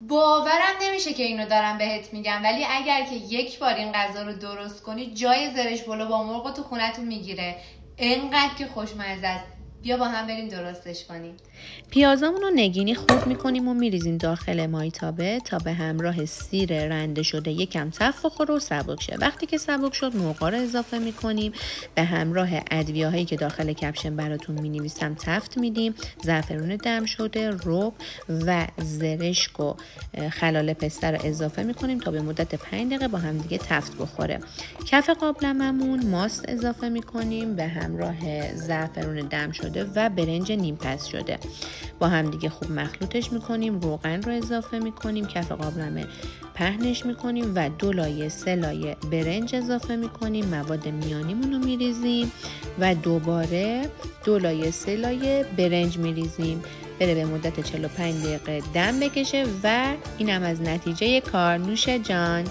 باورم نمیشه که اینو دارم بهت میگم، ولی اگر که یک بار این غذا رو درست کنی جای زرش پلو با مرغ تو خونتون میگیره. انقدر که خوشمزه است. بیا با هم بریم درستش کنیم. پیازامون رو نگینی خوب میکنیم و میریزیم داخل مایتابه تا به همراه سیر رنده شده یکم تفت بخوره و سبک شه. وقتی که سبک شد مرغا رو اضافه میکنیم، به همراه ادویه‌هایی که داخل کپشن براتون مینویسم تفت میدیم، زعفرون دم شده، رب و زرشک و خلال پسته رو اضافه میکنیم تا به مدت 5 دقیقه با هم دیگه تفت بخوره. کف قابلممون ماست اضافه میکنیم به همراه زعفرون دم شده و برنج نیم پز شده. با هم دیگه خوب مخلوطش میکنیم. روغن رو اضافه میکنیم، کف قابلمه پهنش میکنیم و 2 لایه 3 لایه برنج اضافه میکنیم. مواد میانیمون رو میریزیم و دوباره 2 لایه 3 لایه برنج میریزیم. بره به مدت 45 دقیقه دم بکشه و اینم از نتیجه کار. نوش جان.